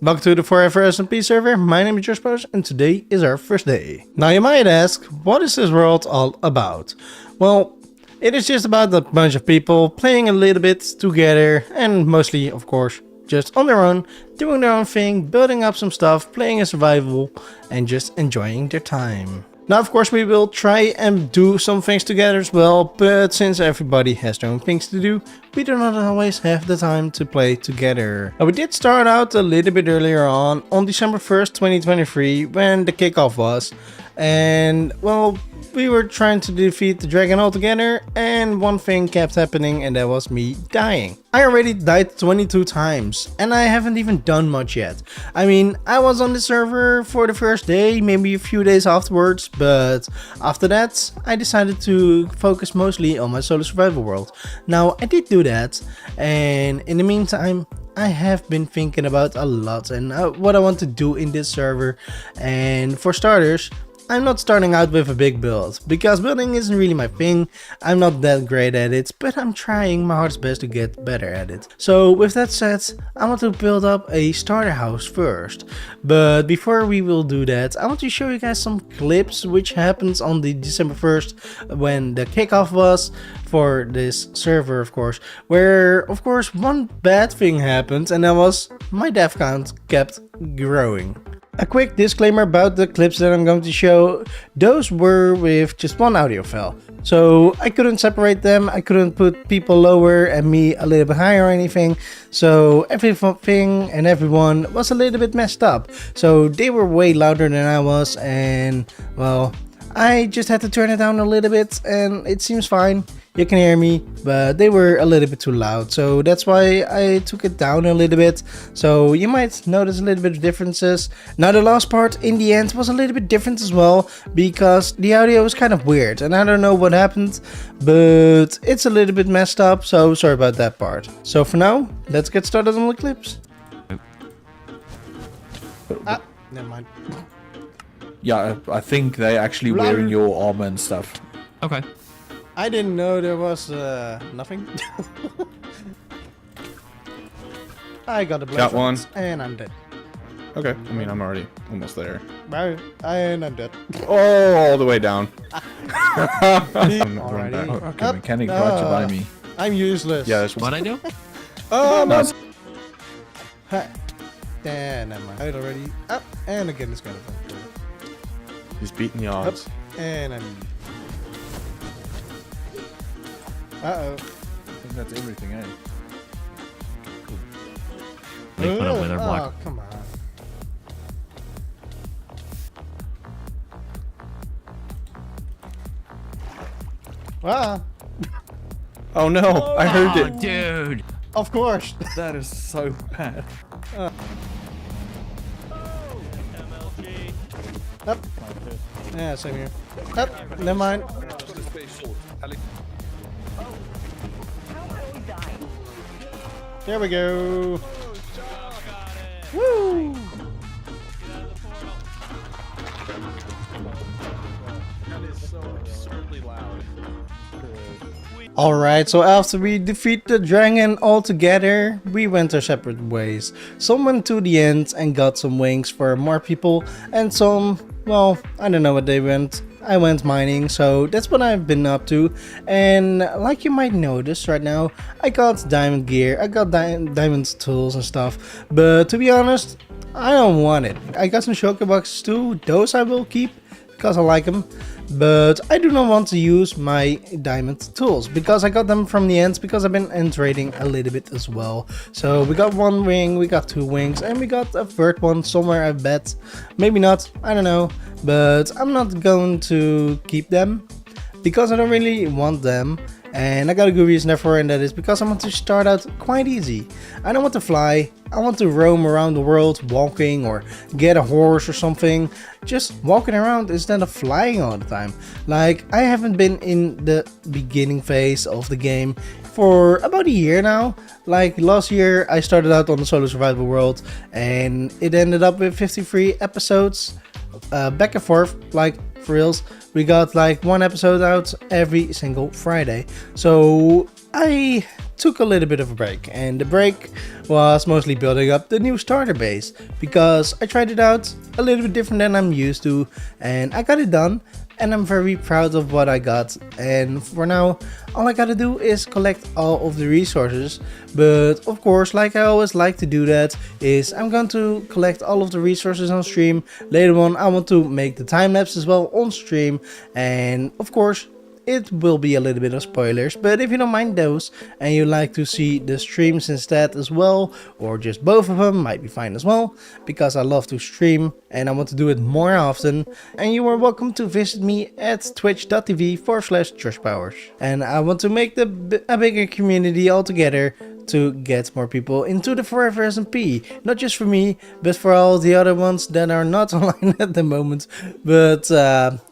Welcome to the Forever SMP server. My name is JoshyPowerz and today is our first day. Now you might ask, what is this world all about? Well, it is just about a bunch of people playing a little bit together and mostly, of course, just on their own, doing their own thing, building up some stuff, playing a survival and just enjoying their time. Now, of course, we will try and do some things together as well, but since everybody has their own things to do, we do not always have the time to play together. Now, we did start out a little bit earlier on December 1st, 2023, when the kickoff was, and, well, we were trying to defeat the dragon all together, and one thing kept happening, and that was me dying. I already died 22 times, and I haven't even done much yet. I mean, I was on the server for the first day, maybe a few days afterwards, but after that, I decided to focus mostly on my solo survival world. Now, I did do that, and in the meantime, I have been thinking about a lot and what I want to do in this server, and for starters, I'm not starting out with a big build, because building isn't really my thing. I'm not that great at it, but I'm trying my hardest best to get better at it. So with that said, I want to build up a starter house first. But before we will do that, I want to show you guys some clips which happens on the December 1st when the kickoff was for this server, of course, where of course one bad thing happened, and that was my death count kept growing. A quick disclaimer about the clips that I'm going to show. Those were with just one audio file, so I couldn't separate them, I couldn't put people lower and me a little bit higher or anything, so everything and everyone was a little bit messed up. So they were way louder than I was, and well, I just had to turn it down a little bit and it seems fine. You can hear me, but they were a little bit too loud, so that's why I took it down a little bit. So you might notice a little bit of differences. Now the last part in the end was a little bit different as well, because the audio was kind of weird and I don't know what happened, but it's a little bit messed up, so sorry about that part. So for now, let's get started on the clips. Never mind. Yeah, I think they're actually wearing your armor and stuff. Okay. I didn't know there was nothing. I got a blast. Got one. And I'm dead. Okay, I mean, I'm already almost there. Right, and I'm dead. Oh, all the way down. Alrighty. Okay, mechanic brought you by me. I'm useless. Yeah, that's What'd I do? Oh, no. Ha. Yeah, never mind. I already up, and again it's kind of fun. He's beating the odds. And I'm... Uh-oh. I think that's everything, eh? Make fun of wither block. Oh, come on. Ah, Oh no, I heard Oh, it. dude. of course. That is so bad. Up. Yeah, same here. Up. Never mind. There we go. Woo! Alright, so after we defeat the dragon all together, we went our separate ways. Some went to the end and got some wings for more people, and some, well, I don't know what they went. I went mining, so that's what I've been up to. And like you might notice right now, I got diamond gear, I got diamond tools and stuff, but to be honest, I don't want it. I got some shulker boxes too, those I will keep because I like them, but I do not want to use my diamond tools because I got them from the ends, because I've been end trading a little bit as well. So we got one wing, we got two wings, and we got a third one somewhere, I bet. Maybe not, I don't know, but I'm not going to keep them because I don't really want them. And I got a good reason therefore, and that is because I want to start out quite easy. I don't want to fly, I want to roam around the world walking, or get a horse or something. Just walking around instead of flying all the time. Like, I haven't been in the beginning phase of the game for about a year now. Like last year I started out on the solo survival world and it ended up with 53 episodes back and forth, like for reals. We got like one episode out every single Friday. So I took a little bit of a break, and the break was mostly building up the new starter base, because I tried it out a little bit different than I'm used to, and I got it done, and I'm very proud of what I got. And for now, all I gotta do is collect all of the resources. But of course, like I always like to do that, is I'm going to collect all of the resources on stream. Later on, I want to make the time lapse as well on stream, and of course it will be a little bit of spoilers, but if you don't mind those and you like to see the streams instead as well, or just both of them, might be fine as well, because I love to stream and I want to do it more often. And you are welcome to visit me at twitch.tv/JoshyPowerz. And I want to make a bigger community altogether to get more people into the Forever SMP. Not just for me, but for all the other ones that are not online at the moment. But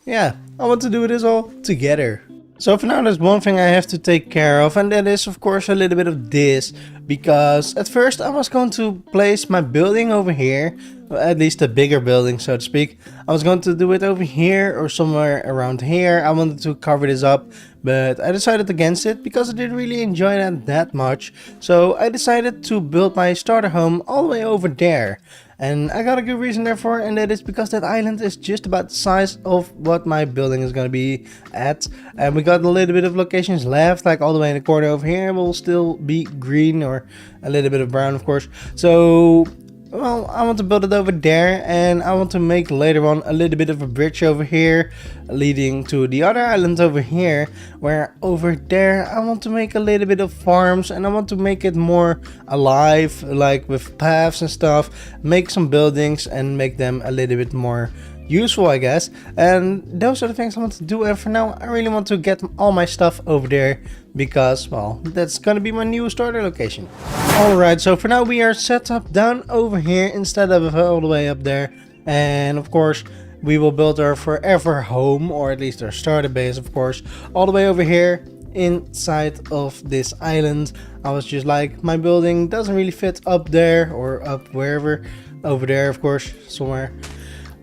yeah, I want to do this all together. So for now, there's one thing I have to take care of, and that is of course a little bit of this, because at first I was going to place my building over here, at least a bigger building so to speak. I was going to do it over here or somewhere around here. I wanted to cover this up, but I decided against it because I didn't really enjoy that much. So I decided to build my starter home all the way over there. And I got a good reason therefore, and that is because that island is just about the size of what my building is going to be at. And we got a little bit of locations left, like all the way in the corner over here will still be green, or a little bit of brown of course. So well, I want to build it over there, and I want to make later on a little bit of a bridge over here leading to the other island over here, where over there I want to make a little bit of farms, and I want to make it more alive, like with paths and stuff, make some buildings and make them a little bit more useful, I guess. And those are the things I want to do. And for now, I really want to get all my stuff over there, because well, that's gonna be my new starter location. Alright, so for now we are set up down over here instead of all the way up there. And of course we will build our forever home, or at least our starter base of course, all the way over here inside of this island. I was just like, my building doesn't really fit up there, or up wherever, over there of course, somewhere.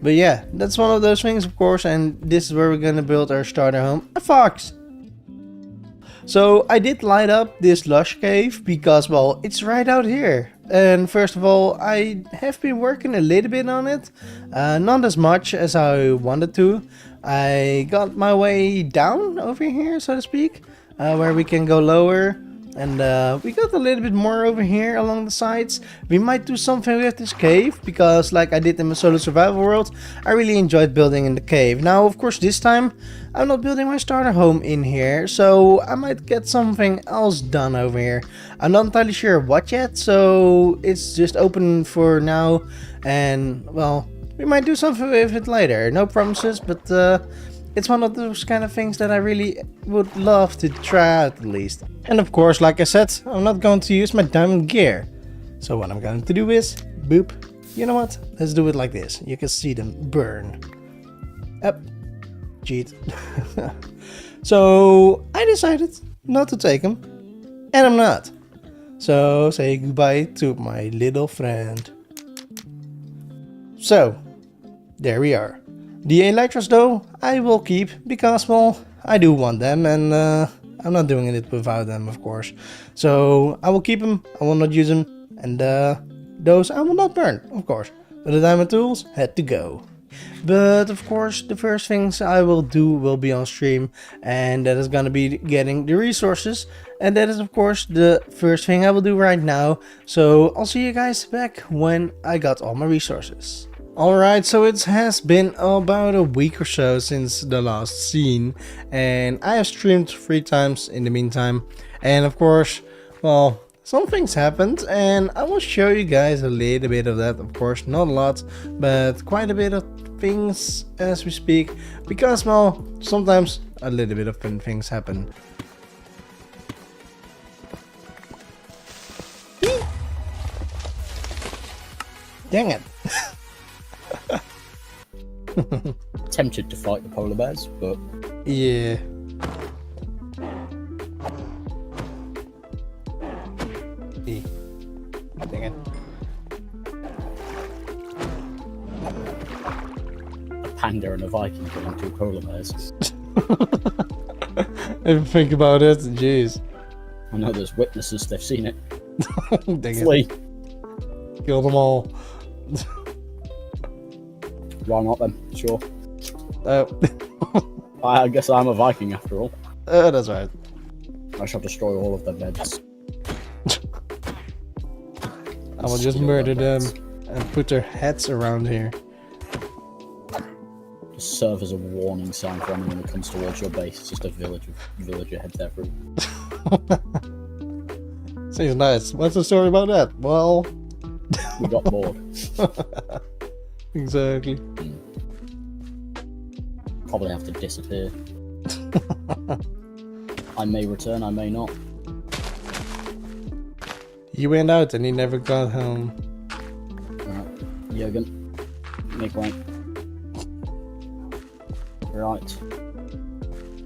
But yeah, that's one of those things of course, and this is where we're gonna build our starter home. A fox! So I did light up this lush cave because, well, it's right out here. And first of all, I have been working a little bit on it, not as much as I wanted to. I got my way down over here, so to speak, where we can go lower. And we got a little bit more over here along the sides. We might do something with this cave, because like I did in my solo survival world, I really enjoyed building in the cave. Now of course this time I'm not building my starter home in here, so I might get something else done over here. I'm not entirely sure what yet, so it's just open for now. And well, we might do something with it later. No promises, but it's one of those kind of things that I really would love to try out at least. And of course, like I said, I'm not going to use my diamond gear. So what I'm going to do is, boop, you know what? Let's do it like this. You can see them burn. Up. Cheat. So I decided not to take them. And I'm not. So say goodbye to my little friend. So, there we are. The elytras though, I will keep, because well, I do want them, and I'm not doing it without them of course. So I will keep them, I will not use them, and those I will not burn, of course. But the diamond tools had to go. But of course the first things I will do will be on stream, and that is gonna be getting the resources. And that is of course the first thing I will do right now. So I'll see you guys back when I got all my resources. Alright, so it has been about a week or so since the last scene, and I have streamed 3 times in the meantime. And of course, well, some things happened, and I will show you guys a little bit of that, of course, not a lot, but quite a bit of things as we speak, because well, sometimes a little bit of fun things happen. Dang it. Tempted to fight the polar bears, but yeah. Dang it. a panda and a Viking killing 2 polar bears. If you think about it, jeez. I know there's witnesses, they've seen it. Dang it. Flee. Kill them all. Why not then? Sure. Oh. I guess I'm a Viking after all. That's right. I shall destroy all of their beds. I will just Steal murder their them beds. and put their heads around here. Just serve as a warning sign for anyone who comes towards your base. It's just a villager head there through. Seems nice. What's the story about that? Well, We got bored. exactly. Probably have to disappear. I may return, I may not. He went out and he never got home. Alright, Jürgen, make way. Right.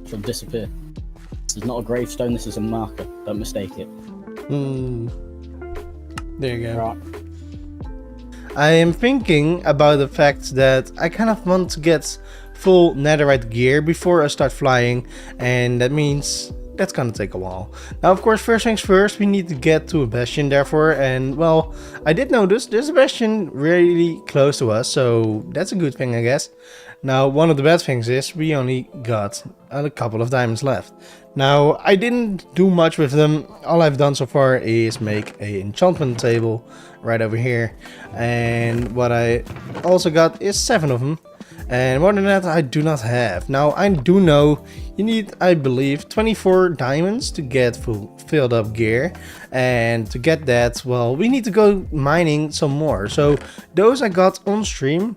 She'll disappear. This is not a gravestone, this is a marker. Don't mistake it. There you go. Right. I am thinking about the fact that I kind of want to get full netherite gear before I start flying, and that means that's gonna take a while. Now, of course, first things first, we need to get to a bastion therefore, and well, I did notice there's a bastion really close to us, so that's a good thing, I guess. Now, one of the bad things is we only got a couple of diamonds left. Now, I didn't do much with them. All I've done so far is make an enchantment table right over here, and what I also got is 7 of them. And more than that, I do not have. Now, I do know you need, I believe, 24 diamonds to get filled up gear. And to get that, well, we need to go mining some more. So those I got on stream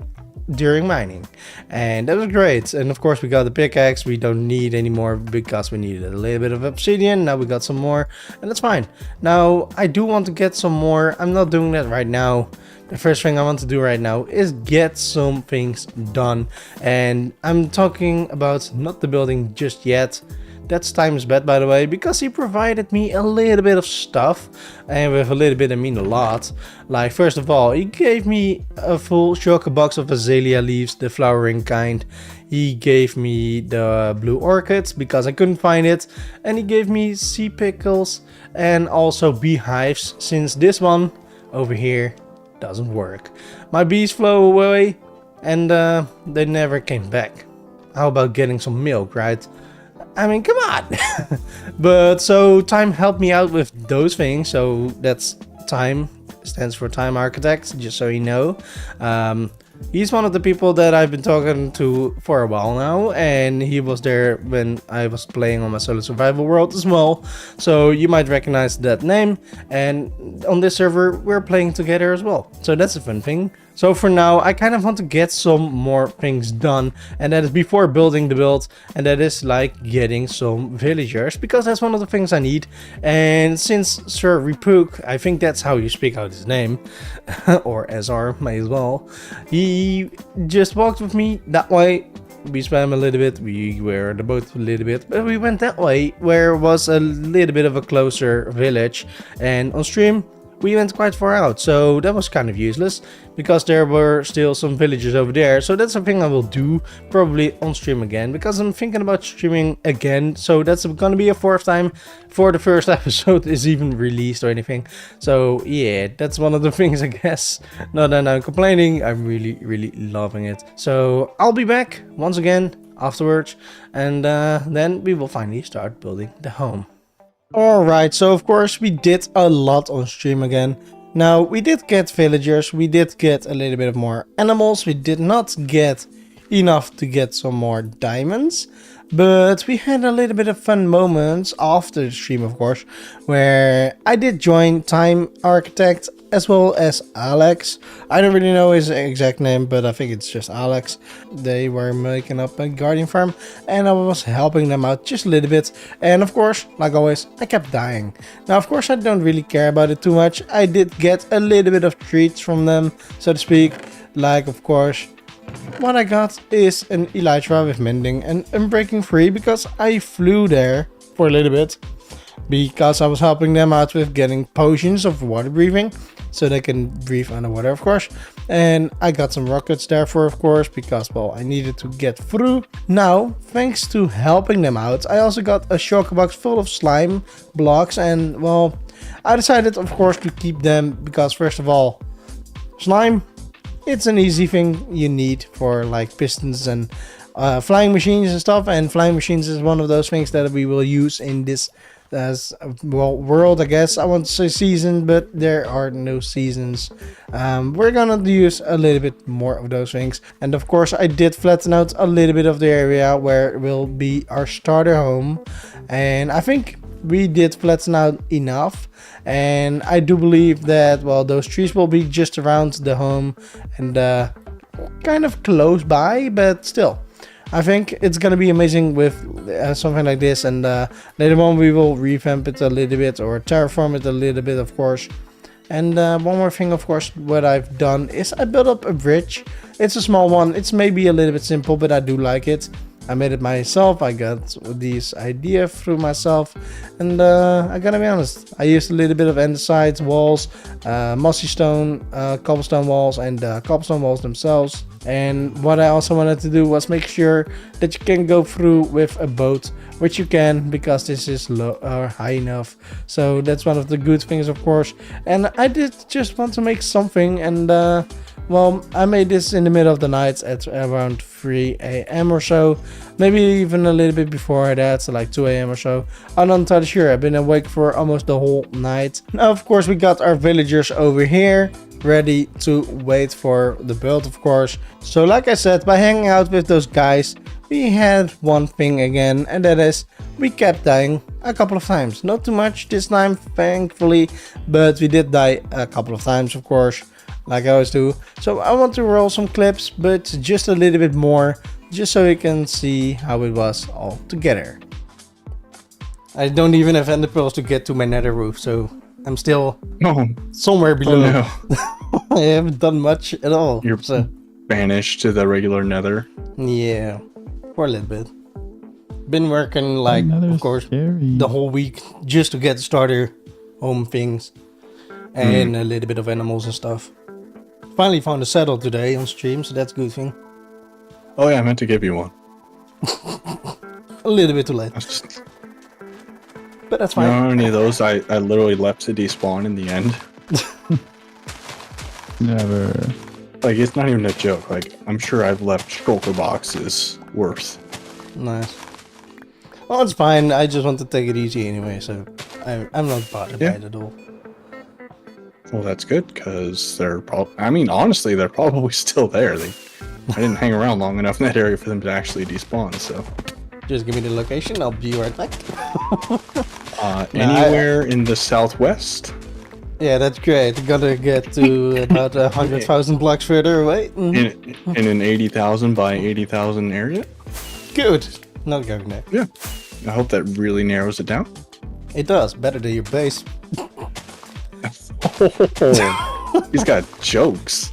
during mining. And that was great. And of course, we got the pickaxe. We don't need any more because we needed a little bit of obsidian. Now we got some more, and that's fine. Now, I do want to get some more. I'm not doing that right now. The first thing I want to do right now is get some things done, and I'm talking about not the building just yet. That's Time's bet, by the way, because he provided me a little bit of stuff, and with a little bit I mean a lot. Like, first of all, he gave me a full shulker box of azalea leaves, the flowering kind. He gave me the blue orchids because I couldn't find it, and he gave me sea pickles and also beehives, since this one over here doesn't work. My bees flew away and they never came back. How about getting some milk, right? I mean, come on. But so Time helped me out with those things. So that's Time, stands for TimeArchitect, just so you know. He's one of the people that I've been talking to for a while now, and he was there when I was playing on my solo survival world as well, so you might recognize that name. And on this server we're playing together as well, so that's a fun thing. So for now, I kind of want to get some more things done, and that is before building the build, and that is like getting some villagers, because that's one of the things I need. And since Sir Repooc, I think that's how you speak out his name, or SR, may as well, he just walked with me that way. We swam a little bit, we were on the boat a little bit, but we went that way where was a little bit of a closer village, and on stream we went quite far out, so that was kind of useless because there were still some villagers over there. So that's something I will do probably on stream again, because I'm thinking about streaming again. So that's gonna be a 4th time for the first episode is even released or anything. So yeah, that's one of the things, I guess. Not that I'm complaining, I'm really loving it. So I'll be back once again afterwards, and then we will finally start building the home. Alright, so of course we did a lot on stream again. Now, we did get villagers, we did get a little bit of more animals, we did not get enough to get some more diamonds, but we had a little bit of fun moments after the stream, of course, where I did join TimeArchitect as well as Alex. I don't really know his exact name, but I think it's just Alex. They were making up a guardian farm, and I was helping them out just a little bit. And of course, like always, I kept dying. Now, of course, I don't really care about it too much. I did get a little bit of treats from them, so to speak. Like, of course, what I got is an elytra with mending and unbreaking free, because I flew there for a little bit, because I was helping them out with getting potions of water breathing. so they can breathe underwater, of course. And I got some rockets there for, of course, because, well, I needed to get through. Now, thanks to helping them out, I also got a shulker box full of slime blocks. And, well, I decided, of course, to keep them because, first of all, slime, it's an easy thing you need for like pistons and flying machines and stuff. And flying machines is one of those things that we will use in this well, world, I guess. I want to say season, but there are no seasons. We're gonna use a little bit more of those things. And of course, I did flatten out a little bit of the area where it will be our starter home. And I think we did flatten out enough. And I do believe that, well, those trees will be just around the home and kind of close by, but still. I think it's gonna be amazing with something like this, and later on we will revamp it a little bit or terraform it a little bit, of course. And one more thing, of course, what I've done is I built up a bridge. It's a small one. It's maybe a little bit simple, but I do like it. I made it myself. I got this idea through myself, and I gotta be honest, I used a little bit of andesite walls, mossy stone, cobblestone walls, and cobblestone walls themselves. And what I also wanted to do was make sure that you can go through with a boat, which you can because this is low or high enough. So that's one of the good things, of course. And I did just want to make something, and well, I made this in the middle of the night at around 3 a.m. or so. Maybe even a little bit before that, so like 2 a.m. or so. I'm not entirely sure. I've been awake for almost the whole night. Now, of course, we got our villagers over here, ready to wait for the build, of course. So like I said, by hanging out with those guys, we had one thing again, and that is we kept dying a couple of times. Not too much this time, thankfully, but we did die a couple of times, of course, like I always do. So I want to roll some clips, but just a little bit more, just so you can see how it was all together. I don't even have ender pearls to get to my nether roof, so I'm still somewhere below. Oh, no. I haven't done much at all. You're banished to the regular nether. Yeah, for a little bit. Been working like, of course, the whole week just to get starter home things and a little bit of animals and stuff. Finally found a saddle today on stream, so that's a good thing. Oh yeah, I meant to give you one. A little bit too late, but that's fine. You know how many of those I literally left to despawn in the end? Never. Like, it's not even a joke. Like, I'm sure I've left shulker boxes worth. Nice. Well, it's fine. I just want to take it easy anyway, so I'm not bothered by it at all. Well, that's good, because they're I mean, honestly, they're probably still there. I didn't hang around long enough in that area for them to actually despawn, so. Just give me the location, I'll be right back. Anywhere in the southwest. Yeah, that's great. Gotta get to about 100,000 blocks further away. In an 80,000 by 80,000 area. Good. Not going there. Yeah. I hope that really narrows it down. It does. Better than your base. He's got jokes.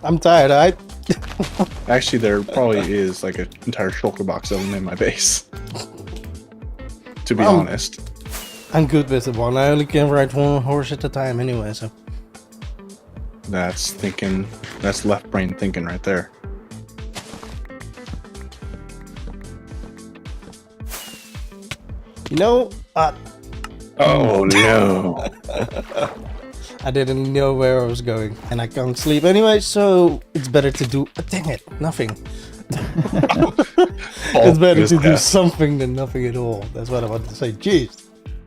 I'm tired, alright? Actually, there probably is like an entire shulker box of them in my base. To be honest. I'm good with the one. I only can ride one horse at a time anyway, so. That's left brain thinking right there. You know, oh no. I didn't know where I was going, and I can't sleep anyway, so it's better to do nothing. It's better to do something than nothing at all. That's what I wanted to say. Jeez.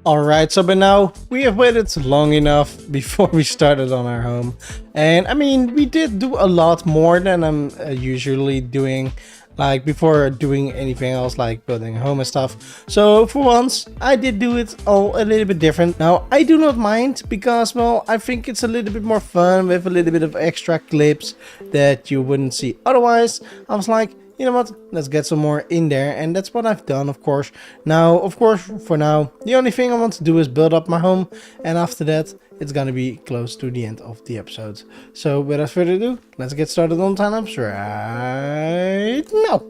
Alright, so by now we have waited long enough before we started on our home. And I mean, we did do a lot more than I'm usually doing, like before doing anything else like building a home and stuff. So for once, I did do it all a little bit different. Now, I do not mind because, well, I think it's a little bit more fun with a little bit of extra clips that you wouldn't see otherwise. I was like, you know what, let's get some more in there, and that's what I've done, of course. Now, of course, for now, the only thing I want to do is build up my home, and after that, it's gonna be close to the end of the episode. So, without further ado, let's get started on time-lapse right now.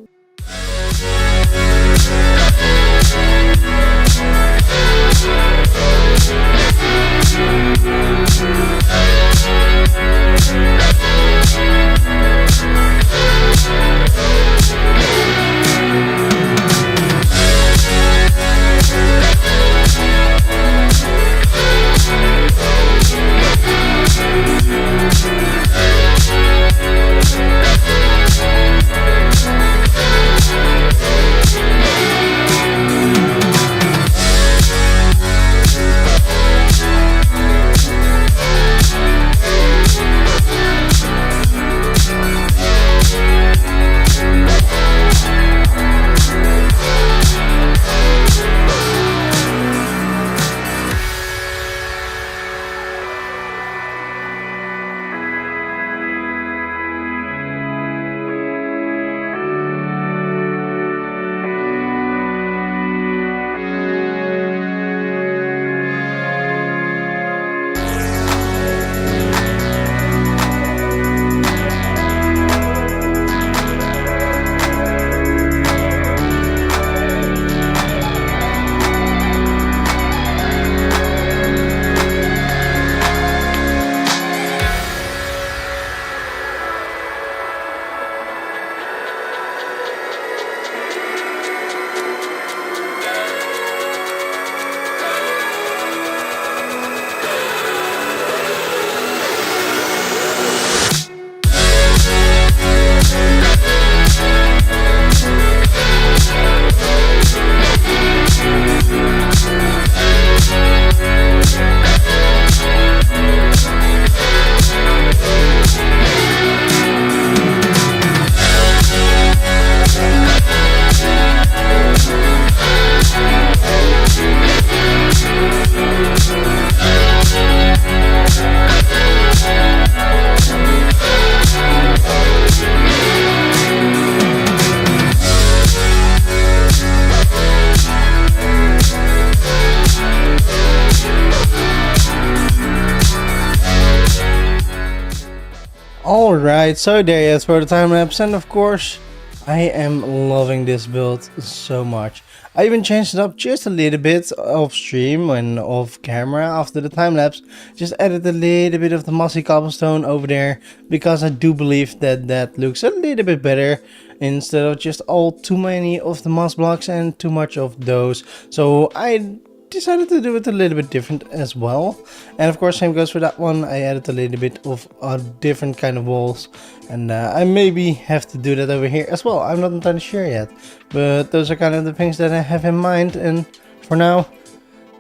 Alright, so there it is for the time lapse, and of course I am loving this build so much. I even changed it up just a little bit off stream and off camera after the time lapse. Just added a little bit of the mossy cobblestone over there, because I do believe that that looks a little bit better instead of just all too many of the moss blocks and too much of those. So I decided to do it a little bit different as well, and of course same goes for that one. I added a little bit of a different kind of walls, and I maybe have to do that over here as well. I'm not entirely sure yet, but those are kind of the things that I have in mind. And for now,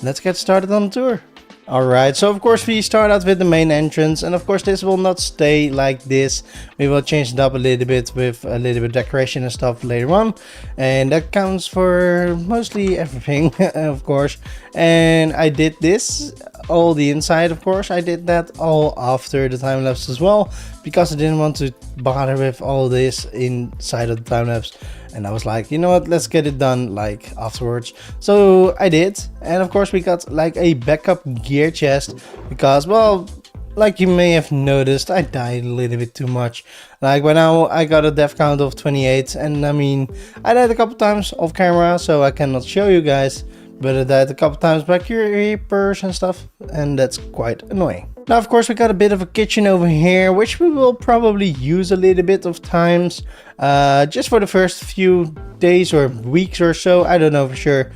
let's get started on the tour. Alright, so of course we start out with the main entrance, and of course this will not stay like this. We will change it up a little bit with a little bit of decoration and stuff later on, and that counts for mostly everything of course. And I did this, all the inside of course, I did that all after the time lapse as well, because I didn't want to bother with all this inside of the time lapse. And I was like, you know what, let's get it done like afterwards. So I did, and of course we got like a backup gear chest, because, well, like you may have noticed, I died a little bit too much. Like by now I got a death count of 28, and I mean, I died a couple times off camera, so I cannot show you guys, but I died a couple times by creepers and stuff, and that's quite annoying. Now of course we got a bit of a kitchen over here, which we will probably use a little bit of times, just for the first few days or weeks or so, I don't know for sure.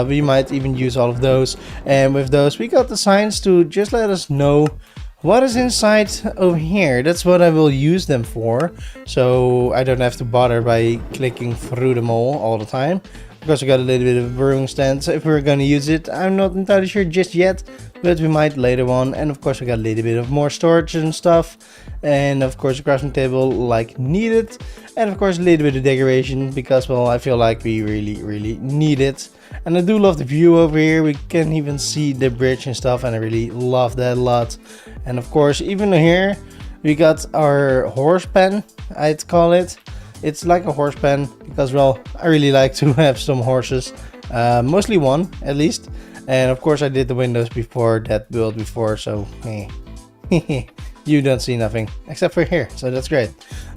We might even use all of those, and with those we got the signs to just let us know what is inside over here. That's what I will use them for, so I don't have to bother by clicking through them all the time. Because we got a little bit of a brewing stand, so if we're gonna use it, I'm not entirely sure just yet, but we might later on. And of course we got a little bit of more storage and stuff, and of course a crafting table like needed, and of course a little bit of decoration, because, well, I feel like we really need it. And I do love the view over here. We can even see the bridge and stuff, and I really love that a lot. And of course even here we got our horse pen, I'd call it. It's like a horse pen, because, well, I really like to have some horses, mostly one at least. And of course I did the windows before that build before, so you don't see nothing except for here, so that's great.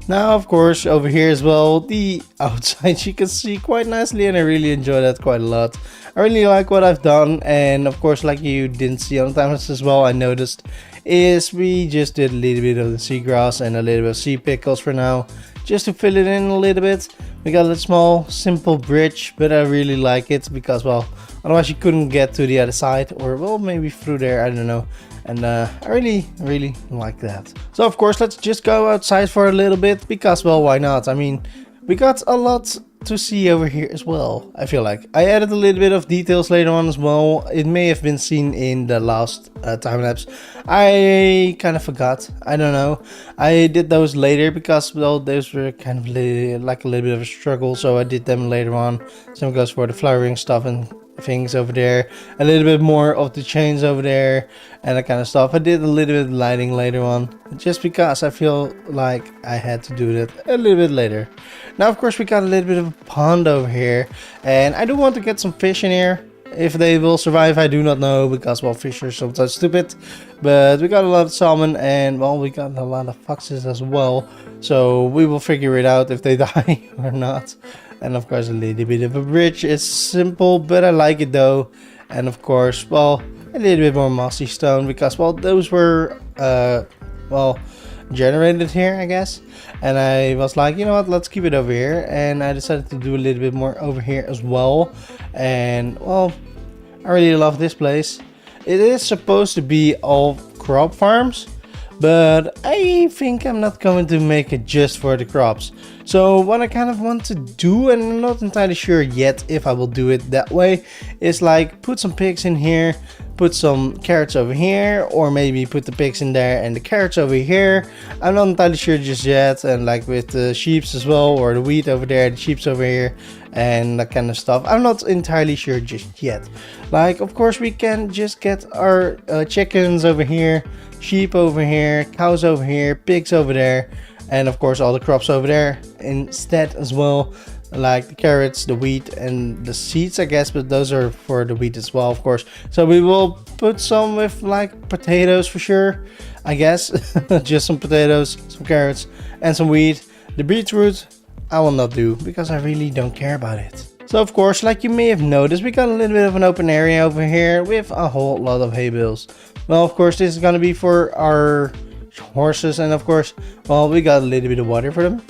Now, of course, over here as well, the outside you can see quite nicely, and I really enjoy that quite a lot. I really like what I've done, and of course, like you didn't see on the timelapse as well, I noticed, is we just did a little bit of the seagrass and a little bit of sea pickles for now, just to fill it in a little bit. We got a small, simple bridge, but I really like it because, well, otherwise you couldn't get to the other side, or well, maybe through there, I don't know. And I really like that. So of course, let's just go outside for a little bit because, well, why not? I mean, we got a lot to see over here as well. I feel like I added a little bit of details later on as well. It may have been seen in the last time lapse. I kind of forgot. I don't know. I did those later because, well, those were kind of like a little bit of a struggle. So I did them later on. Same goes for the flowering stuff and things over there, a little bit more of the chains over there and that kind of stuff. I did a little bit of lighting later on just because I feel like I had to do that a little bit later. Now of course we got a little bit of a pond over here, and I do want to get some fish in here. If they will survive, I do not know, because, well, fish are sometimes stupid. But we got a lot of salmon, and, well, we got a lot of foxes as well, so we will figure it out if they die or not. And of course a little bit of a bridge. It's simple, but I like it though. And of course, well, a little bit more mossy stone because, well, those were well, generated here, I guess. And I was like, you know what, let's keep it over here. And I decided to do a little bit more over here as well. And, well, I really love this place. It is supposed to be all crop farms, but I think I'm not going to make it just for the crops. So what I kind of want to do, and I'm not entirely sure yet if I will do it that way, is like put some pigs in here, put some carrots over here, or maybe put the pigs in there and the carrots over here. I'm not entirely sure just yet. And like with the sheeps as well, or the wheat over there, the sheeps over here, and that kind of stuff. I'm not entirely sure just yet. Like, of course, we can just get our chickens over here, sheep over here, cows over here, pigs over there, and of course all the crops over there instead as well, like the carrots, the wheat, and the seeds, I guess, but those are for the wheat as well, of course. So we will put some with like potatoes for sure, I guess. Just some potatoes, some carrots, and some wheat. The beetroot I will not do because I really don't care about it. So of course, like you may have noticed, we got a little bit of an open area over here with a whole lot of hay bales. Well, of course, this is gonna be for our horses, and of course, well, we got a little bit of water for them.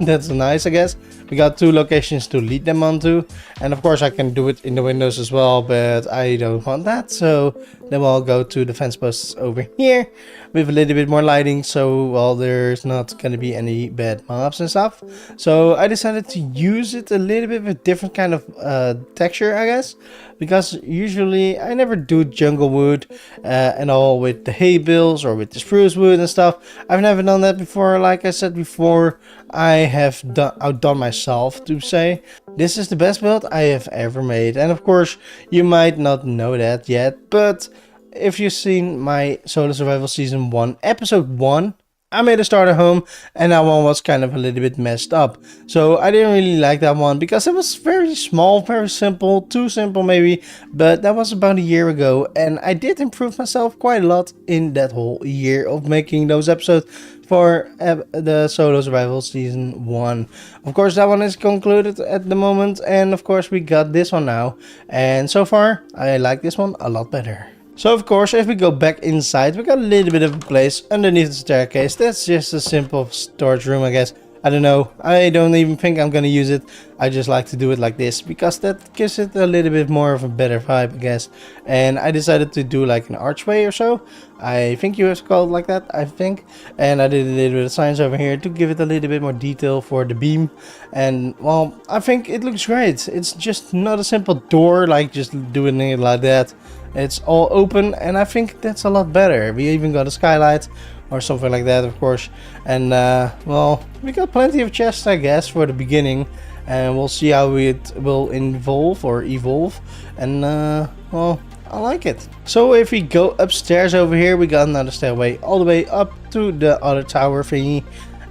That's nice, I guess. We got 2 locations to lead them onto, and of course I can do it in the windows as well, but I don't want that, so then we'll go to the fence posts over here with a little bit more lighting, so, well, there's not gonna be any bad mobs and stuff. So I decided to use it a little bit with different kind of texture, I guess, because usually I never do jungle wood and all with the hay bales or with the spruce wood and stuff. I've never done that before. Like I said before, I have outdone myself to say this is the best build I have ever made. And of course, you might not know that yet, but if you've seen my Solo Survival Season 1, Episode 1, I made a starter home, and that one was kind of a little bit messed up. So I didn't really like that one because it was very small, very simple, too simple maybe. But that was about a year ago, and I did improve myself quite a lot in that whole year of making those episodes for the Solo Survival Season 1. Of course, that one is concluded at the moment, and of course we got this one now. And so far, I like this one a lot better. So of course, if we go back inside, we got a little bit of a place underneath the staircase. That's just a simple storage room, I guess. I don't know. I don't even think I'm gonna use it. I just like to do it like this because that gives it a little bit more of a better vibe, I guess. And I decided to do like an archway or so. I think you have to call it like that, I think. And I did a little bit of signs over here to give it a little bit more detail for the beam. And, well, I think it looks great. It's just not a simple door, like just doing it like that. It's all open, and I think that's a lot better. We even got a skylight or something like that, of course. And well, we got plenty of chests, I guess, for the beginning, and we'll see how it will evolve. And well, I like it. So if we go upstairs over here, we got another stairway all the way up to the other tower thingy.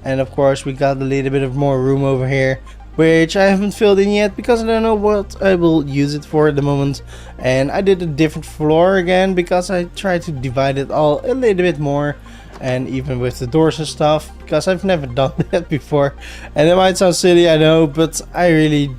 And of course, we got a little bit of more room over here, which I haven't filled in yet because I don't know what I will use it for at the moment. And I did a different floor again because I tried to divide it all a little bit more. and even with the doors and stuff, because I've never done that before. And it might sound silly, I know, but I really,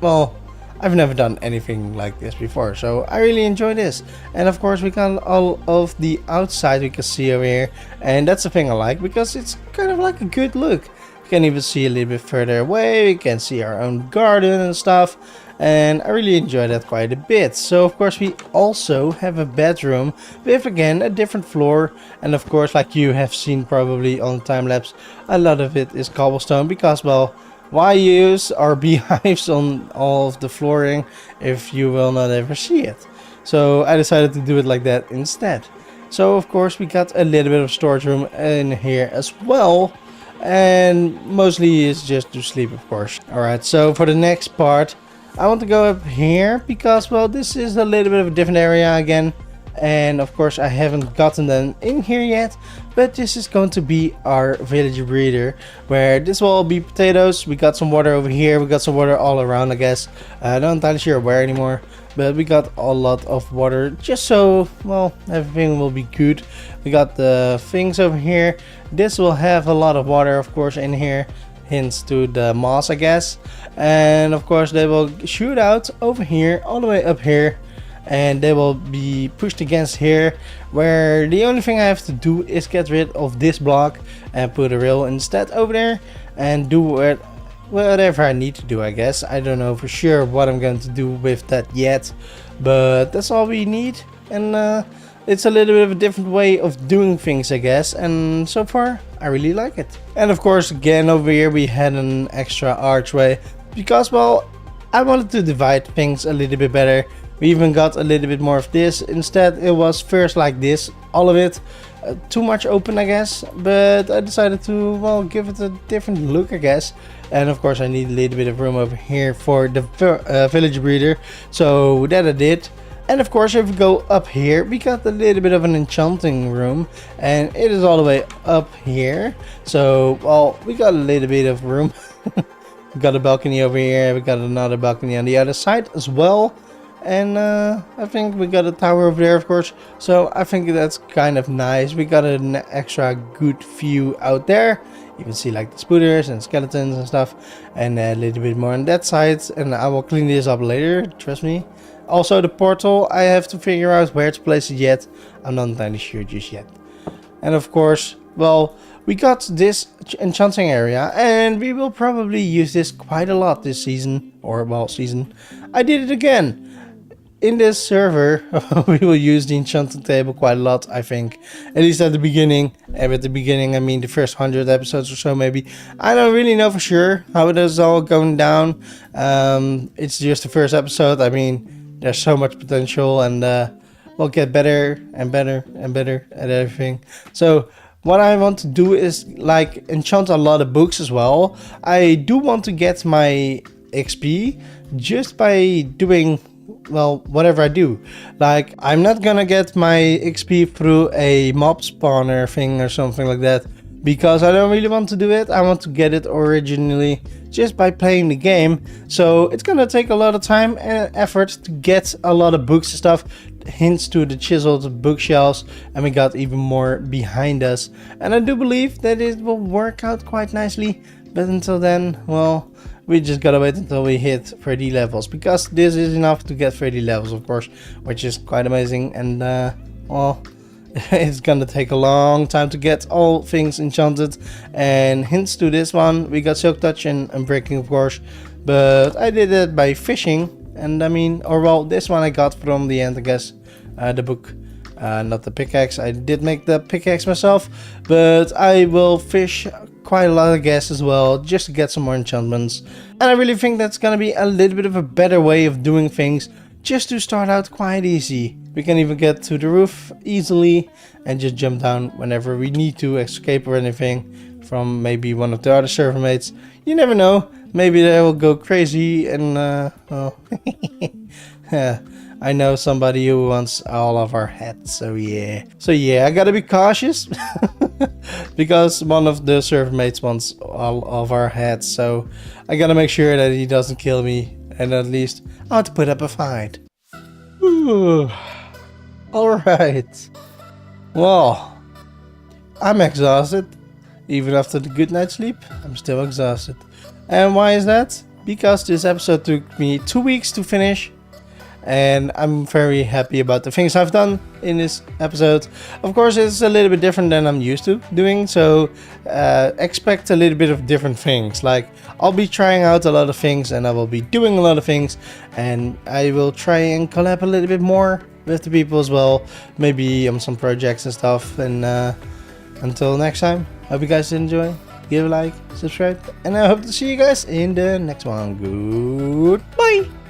well, I've never done anything like this before, so I really enjoy this. And of course we got all of the outside we can see over here, and that's the thing I like, because it's kind of like a good look. You can even see a little bit further away, we can see our own garden and stuff, and I really enjoy that quite a bit. So of course we also have a bedroom with again a different floor, and of course, like you have seen probably on the time lapse, a lot of it is cobblestone, because, well, why use our beehives on all of the flooring if you will not ever see it? So I decided to do it like that instead. So of course we got a little bit of storage room in here as well, and mostly it's just to sleep, of course. Alright, so for the next part I want to go up here, because, well, this is a little bit of a different area again. And of course I haven't gotten them in here yet, but this is going to be our villager breeder, where this will all be potatoes. We got some water over here, we got some water all around, I guess. I'm not entirely sure where anymore, but we got a lot of water, just so, well, everything will be good. We got the things over here. This will have a lot of water, of course, in here, hints to the moss, I guess. And of course they will shoot out over here, all the way up here, and they will be pushed against here, where the only thing I have to do is get rid of this block and put a rail instead over there, and do whatever I need to do, I guess. I don't know for sure what I'm going to do with that yet, but that's all we need. And it's a little bit of a different way of doing things, I guess, and so far I really like it. And of course, again, over here we had an extra archway, because, well, I wanted to divide things a little bit better. We even got a little bit more of this. Instead it was first like this, all of it, too much open, I guess, but I decided to, well, give it a different look, I guess. And of course I need a little bit of room over here for the village breeder, so that I did. And of course, if we go up here, we got a little bit of an enchanting room, and it is all the way up here. So, well, we got a little bit of room. We got a balcony over here, we got another balcony on the other side as well. And I think we got a tower over there, of course, so I think that's kind of nice. We got an extra good view out there. You can see like the spooters and skeletons and stuff, and a little bit more on that side, and I will clean this up later, trust me. Also the portal, I have to figure out where to place it yet. I'm not entirely sure just yet. And of course, well, we got this enchanting area, and we will probably use this quite a lot this season, or, well, season. I did it again. In this server, we will use the enchanting table quite a lot, I think. At least at the beginning. And at the beginning, I mean the first 100 episodes or so, maybe. I don't really know for sure how it is all going down. It's just the first episode. I mean, there's so much potential, and we'll get better and better and better at everything. So what I want to do is like enchant a lot of books as well. I do want to get my XP just by doing, well, whatever I do. Like, I'm not gonna get my XP through a mob spawner thing or something like that, because I don't really want to do it. I want to get it originally just by playing the game. So it's gonna take a lot of time and effort to get a lot of books and stuff, hints to the chiseled bookshelves, and we got even more behind us. And I do believe that it will work out quite nicely, but until then, well, we just gotta wait until we hit 30 levels, because this is enough to get 30 levels, of course, which is quite amazing. And well, it's gonna take a long time to get all things enchanted. And hints to this one, we got Silk Touch and Unbreaking, of course, but I did it by fishing. And I mean, or well, this one I got from the end, I guess, the book, not the pickaxe. I did make the pickaxe myself, but I will fish quite a lot, I guess, as well, just to get some more enchantments. And I really think that's gonna be a little bit of a better way of doing things, just to start out quite easy. We can even get to the roof easily and just jump down whenever we need to escape or anything from maybe one of the other server mates. You never know, maybe they will go crazy and well, I know somebody who wants all of our heads, so yeah. I gotta be cautious because one of the server mates wants all of our heads, so I gotta make sure that he doesn't kill me, and at least I want to put up a fight. Alright. Well, I'm exhausted. Even after the good night's sleep, I'm still exhausted. And why is that? Because this episode took me 2 weeks to finish. And I'm very happy about the things I've done in this episode. Of course, it's a little bit different than I'm used to doing, so expect a little bit of different things. Like, I'll be trying out a lot of things, and I will be doing a lot of things, and I will try and collab a little bit more with the people as well, maybe on some projects and stuff. And until next time, hope you guys enjoy. Give a like, subscribe, and I hope to see you guys in the next one. Goodbye!